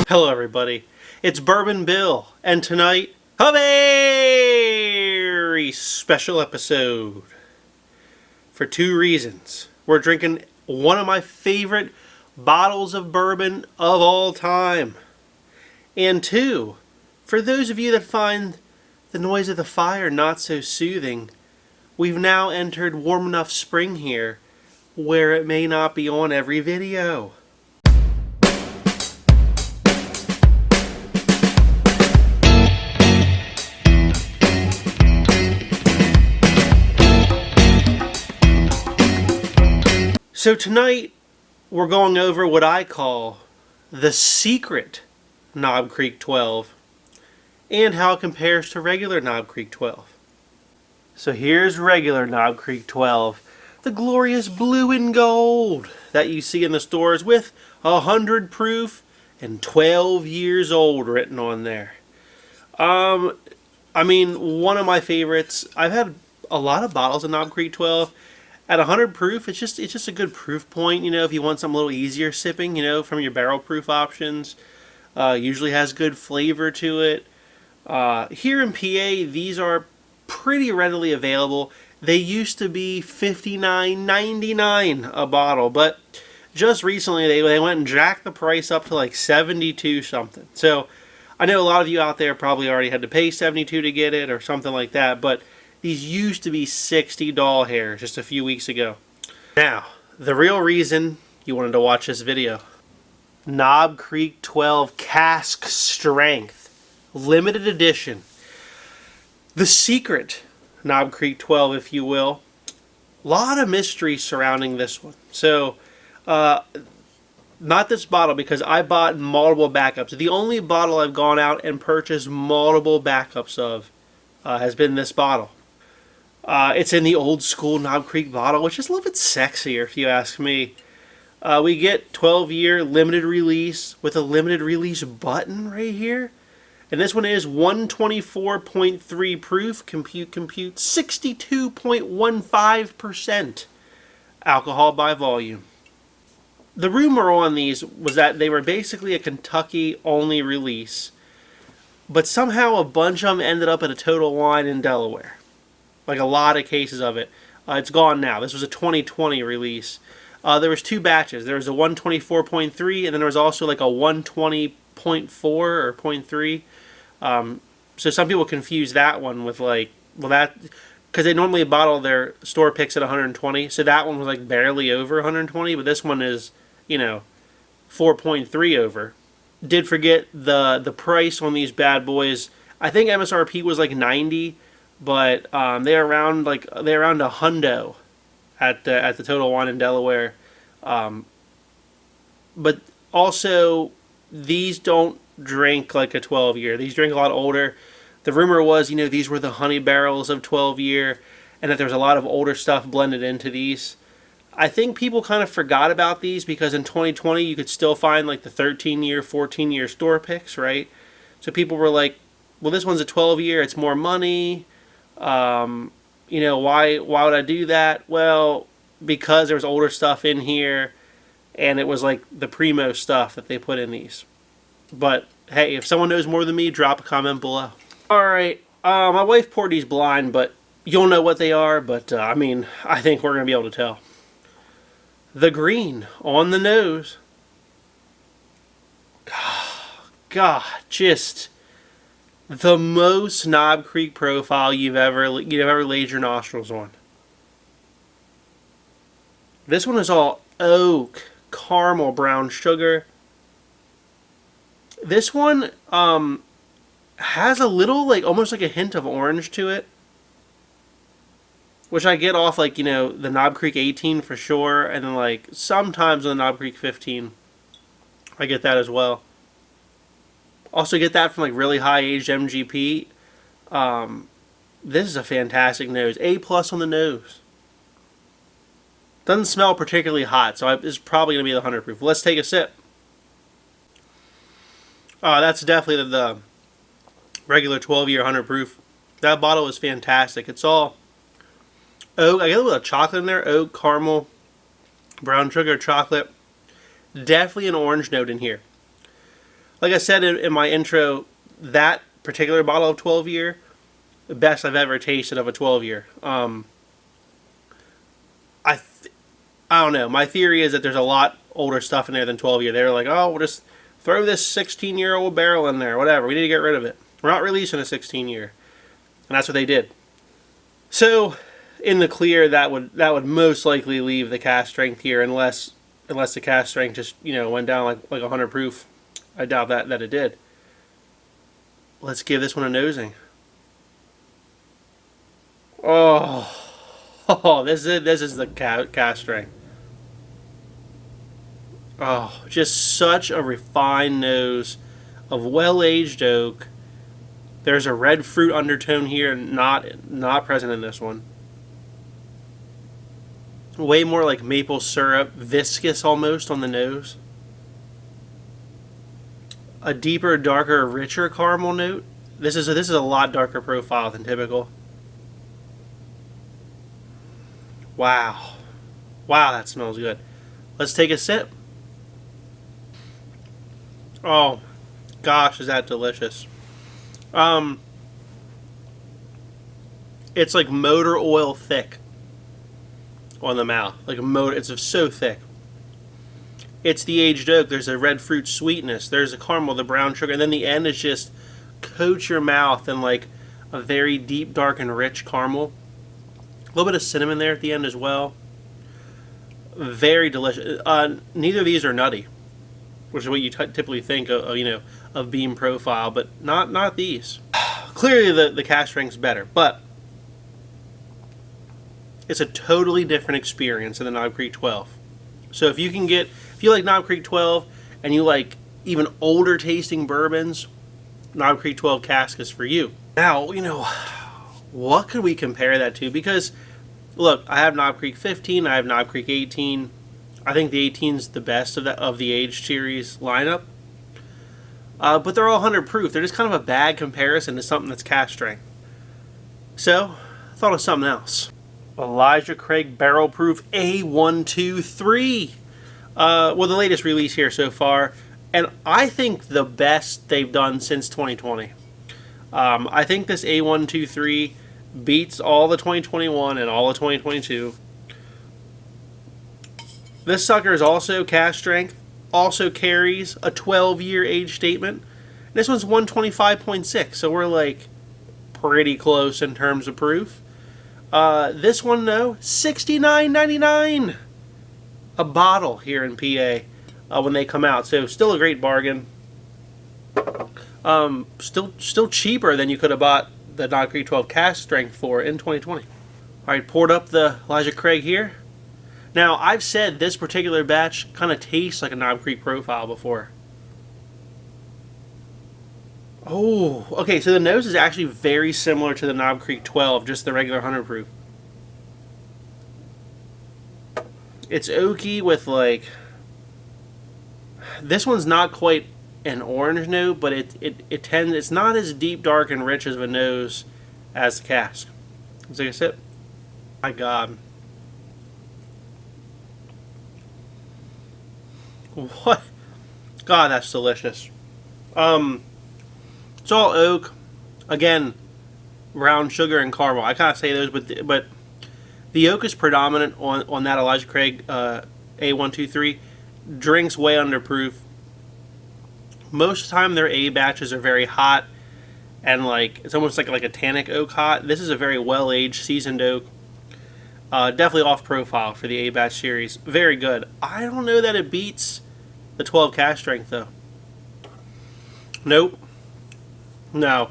Hello everybody, it's Bourbon Bill, and tonight, a very special episode. For two reasons. We're drinking one of my favorite bottles of bourbon of all time. And two, for those of you that find the noise of the fire not so soothing, we've now entered warm enough spring here where it may not be on every video. So tonight, we're going over what I call the secret Knob Creek 12 and how it compares to regular Knob Creek 12. So here's regular Knob Creek 12, the glorious blue and gold that you see in the stores with 100 proof and 12 years old written on there. One of my favorites. I've had a lot of bottles of Knob Creek 12. At 100 proof, it's just a good proof point, if you want something a little easier sipping, from your barrel proof options. Usually has good flavor to it. Here in PA, these are pretty readily available. They used to be $59.99 a bottle, but just recently they went and jacked the price up to like 72 something. So I know a lot of you out there probably already had to pay 72 to get it or something like that, but these used to be $60 hairs just a few weeks ago. Now, the real reason you wanted to watch this video. Knob Creek 12 Cask Strength. Limited edition. The secret Knob Creek 12, if you will. A lot of mystery surrounding this one. So, not this bottle because I bought multiple backups. The only bottle I've gone out and purchased multiple backups of has been this bottle. It's in the old school Knob Creek bottle, which is a little bit sexier if you ask me. We get 12-year limited release with a limited release button right here. And this one is 124.3 proof, compute, 62.15% alcohol by volume. The rumor on these was that they were basically a Kentucky-only release, but somehow a bunch of them ended up at a Total Wine in Delaware. Like a lot of cases of it. It's gone now. This was a 2020 release. There was two batches. There was a 124.3 and then there was also like a 120.4 or 0.3. So some people confuse that one with like, because they normally bottle their store picks at 120. So that one was like barely over 120, but this one is, 4.3 over. Did forget the price on these bad boys. I think MSRP was like 90. But they're around a hundo at the Total Wine in Delaware. But also, these don't drink like a 12-year. These drink a lot older. The rumor was, these were the honey barrels of 12-year, and that there's a lot of older stuff blended into these. I think people kind of forgot about these because in 2020 you could still find like the 13-year, 14-year store picks, right? So people were like, well, this one's a 12-year. It's more money. Why would I do that? Well, because there was older stuff in here, and it was like the primo stuff that they put in these. But hey, if someone knows more than me, drop a comment below. Alright, my wife poured these blind, but you'll know what they are, but I think we're going to be able to tell. The green on the nose. God, just the most Knob Creek profile you've ever laid your nostrils on. This one is all oak, caramel, brown sugar. This one has a little, almost like a hint of orange to it, which I get off, the Knob Creek 18 for sure, and then, sometimes on the Knob Creek 15, I get that as well. Also get that from really high aged MGP. This is a fantastic nose. A+ on the nose. Doesn't smell particularly hot, so it's probably going to be the 100 proof. Let's take a sip. That's definitely the regular 12-year 100 proof. That bottle is fantastic. It's all oak. I get a little bit of chocolate in there. Oak, caramel, brown sugar, chocolate. Definitely an orange note in here. Like I said in my intro, that particular bottle of 12 year, the best I've ever tasted of a 12 year. I don't know. My theory is that there's a lot older stuff in there than 12 year. They're like, oh, we'll just throw this 16-year-old barrel in there, whatever. We need to get rid of it. We're not releasing a 16 year, and that's what they did. So, in the clear, that would most likely leave the cask strength here, unless the cask strength just went down like 100 proof. I doubt that it did. Let's give this one a nosing. Oh, this is the cask strength. Oh, just such a refined nose of well-aged oak. There's a red fruit undertone here, not present in this one. Way more like maple syrup, viscous almost on the nose. A deeper, darker, richer caramel note. This is a lot darker profile than typical. Wow, that smells good. Let's take a sip. Oh, gosh, is that delicious. It's like motor oil thick on the mouth. It's so thick. It's the aged oak. There's a red fruit sweetness. There's a caramel, the brown sugar, and then the end is just coats your mouth in like a very deep, dark, and rich caramel. A little bit of cinnamon there at the end as well. Very delicious. Neither of these are nutty, which is what you typically think of beam profile, but not these. Clearly the cask strength's better, but it's a totally different experience than the Knob Creek 12. So if you like Knob Creek 12 and you like even older tasting bourbons, Knob Creek 12 cask is for you. Now, what could we compare that to? Because look, I have Knob Creek 15, I have Knob Creek 18. I think the 18 is the best of the aged series lineup. But they're all 100 proof. They're just kind of a bad comparison to something that's cask strength. So, I thought of something else. Elijah Craig Barrel Proof A123. The latest release here so far. And I think the best they've done since 2020. I think this A123 beats all the 2021 and all of 2022. This sucker is also cask strength, also carries a 12-year age statement. This one's 125.6, so we're like pretty close in terms of proof. This one though, $69.99 a bottle here in PA when they come out. So still a great bargain. Still cheaper than you could have bought the Knob Creek 12 cask strength for in 2020. All right, poured up the Elijah Craig here. Now, I've said this particular batch kind of tastes like a Knob Creek profile before. Oh, okay, so the nose is actually very similar to the Knob Creek 12, just the regular 100 proof. It's oaky with like... This one's not quite an orange note, but it's not as deep, dark, and rich as of a nose as the cask. Let's take a sip. My God. What? God, that's delicious. It's all oak. Again, brown sugar and caramel. I kind of say those, but the oak is predominant on that Elijah Craig A123. Drinks way under proof. Most of the time, their A batches are very hot, and like it's almost like a tannic oak hot. This is a very well-aged, seasoned oak. Definitely off profile for the A batch series. Very good. I don't know that it beats the 12 cask strength though. Nope. No.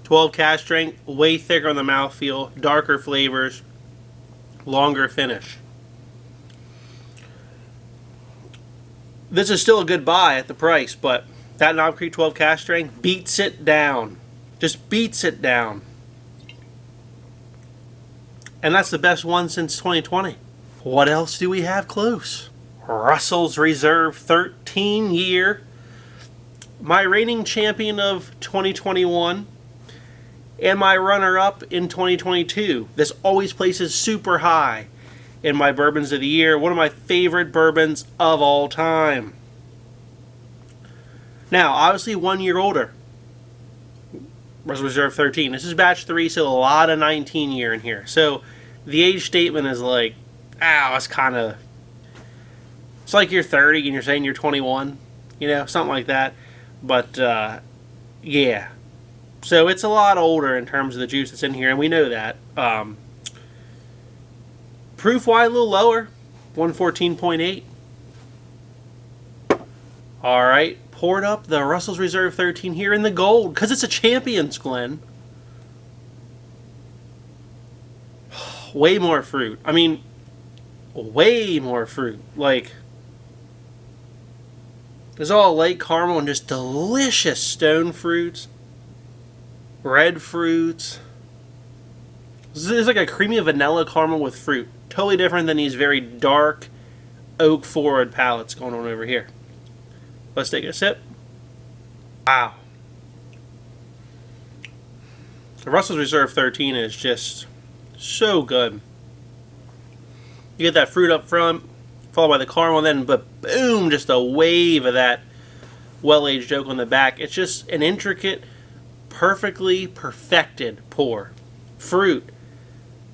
12 cask strength, way thicker on the mouthfeel, darker flavors, longer finish. This is still a good buy at the price, but that Knob Creek 12 cask strength beats it down. Just beats it down. And that's the best one since 2020. What else do we have close? Russell's Reserve 13-year. My reigning champion of 2021. And my runner-up in 2022. This always places super high in my bourbons of the year. One of my favorite bourbons of all time. Now, obviously 1 year older. Russell Reserve 13. This is batch 3, so a lot of 19 year in here. So the age statement is like, it's kind of... It's like you're 30 and you're saying you're 21. You know, something like that. But, yeah. So it's a lot older in terms of the juice that's in here, and we know that. Proof-wise, a little lower. 114.8. Alright, poured up the Russell's Reserve 13 here in the gold, because it's a Champions, Glenn. Way more fruit. I mean, way more fruit. Like, there's all light caramel and just delicious stone fruits. Red fruits. This is like a creamy vanilla caramel with fruit. Totally different than these very dark oak forward palettes going on over here. Let's take a sip. Wow. The Russell's Reserve 13 is just so good. You get that fruit up front, followed by the caramel, and then boom, just a wave of that well-aged oak on the back. It's just an intricate, perfectly perfected pour. Fruit,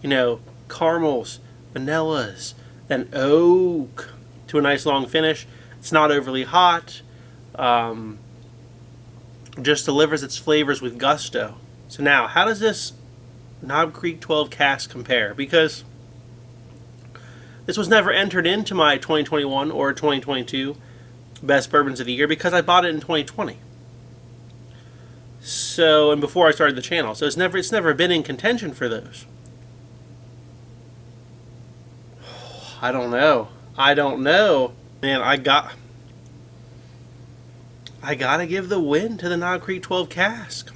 you know, caramels, vanillas, then oak to a nice long finish. It's not overly hot. Just delivers its flavors with gusto. So now, how does this Knob Creek 12 cask compare? Because this was never entered into my 2021 or 2022 best bourbons of the year because I bought it in 2020. So, and before I started the channel, so it's never been in contention for those. I don't know. Man, I gotta give the win to the Knob Creek 12 cask.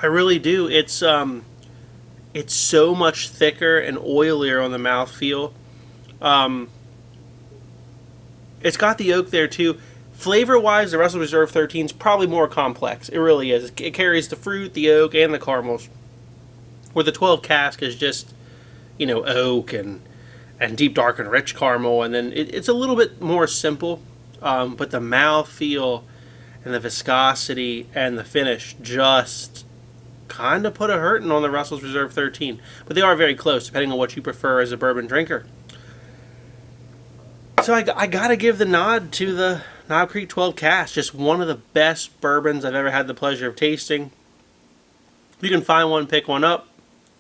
I really do. It's so much thicker and oilier on the mouthfeel. It's got the oak there too. Flavor-wise, the Russell Reserve 13 is probably more complex. It really is. It carries the fruit, the oak, and the caramels. Where the 12 cask is just, you know, oak and deep, dark, and rich caramel. And then it's a little bit more simple. But the mouthfeel and the viscosity and the finish just kind of put a hurting on the Russell's Reserve 13. But they are very close, depending on what you prefer as a bourbon drinker. So I gotta give the nod to the Knob Creek 12 cask. Just one of the best bourbons I've ever had the pleasure of tasting. If you can find one, pick one up.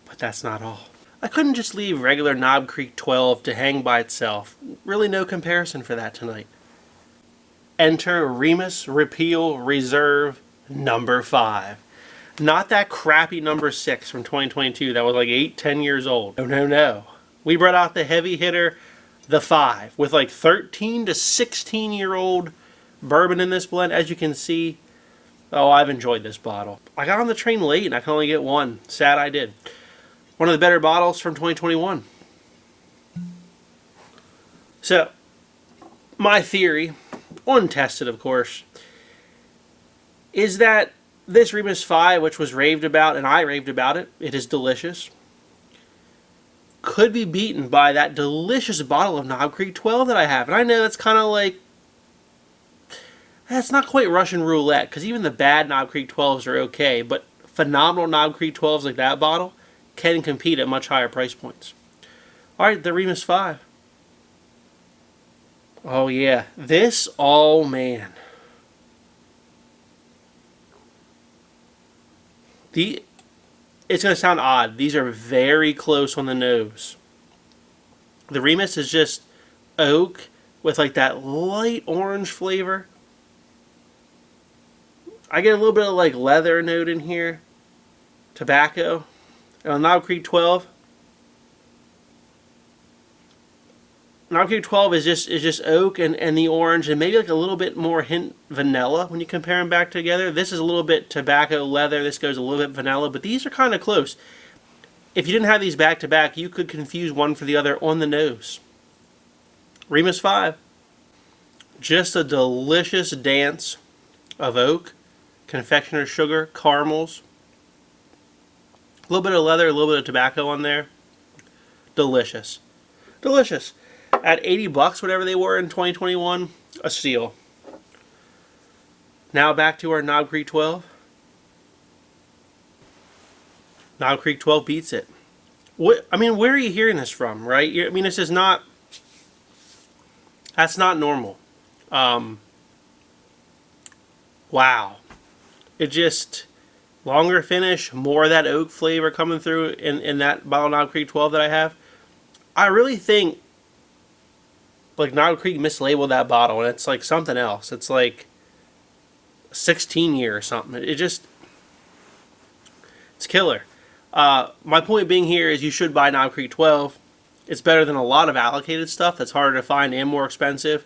But that's not all. I couldn't just leave regular Knob Creek 12 to hang by itself. Really no comparison for that tonight. Enter Remus Repeal Reserve number 5. Not that crappy number 6 from 2022 that was like 8-10 years old. No. We brought out the heavy hitter, the 5, with like 13 to 16 year old bourbon in this blend. As you can see, I've enjoyed this bottle. I got on the train late and I can only get one. Sad I did. One of the better bottles from 2021. So, my theory, untested of course, is that this Remus 5, which was raved about, and I raved about it, it is delicious, could be beaten by that delicious bottle of Knob Creek 12 that I have. And I know that's kind of like, that's not quite Russian roulette, because even the bad Knob Creek 12s are okay, but phenomenal Knob Creek 12s like that bottle can compete at much higher price points. Alright, the Remus 5. Oh yeah, this, oh man. It's going to sound odd. These are very close on the nose. The Remus is just oak with like that light orange flavor. I get a little bit of like leather note in here. Tobacco. And on Knob Creek 12. Knob Creek 12 is just oak and the orange and maybe like a little bit more hint vanilla when you compare them back together. This is a little bit tobacco leather. This goes a little bit vanilla, but these are kind of close. If you didn't have these back to back, you could confuse one for the other on the nose. Remus 5. Just a delicious dance of oak, confectioner's sugar, caramels. A little bit of leather, a little bit of tobacco on there. Delicious. Delicious. At $80, whatever they were in 2021, a steal. Now back to our Knob Creek 12. Knob Creek 12 beats it. What, I mean, where are you hearing this from, right? I mean, this is not... That's not normal. Wow. It just... Longer finish, more of that oak flavor coming through in that bottle of Knob Creek 12 that I have. I really think like Knob Creek mislabeled that bottle, and it's like something else. It's like 16 year or something. It's killer. My point being here is you should buy Knob Creek 12. It's better than a lot of allocated stuff that's harder to find and more expensive.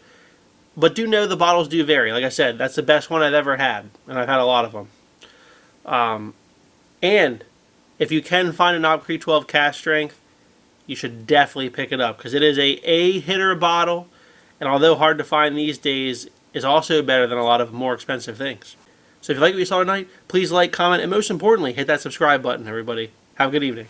But do know the bottles do vary. Like I said, that's the best one I've ever had, and I've had a lot of them. And if you can find a Knob Creek 12 cask strength, you should definitely pick it up because it is a hitter bottle, and although hard to find these days, is also better than a lot of more expensive things. So if you like what you saw tonight, please like, comment, and most importantly, hit that subscribe button, everybody. Have a good evening.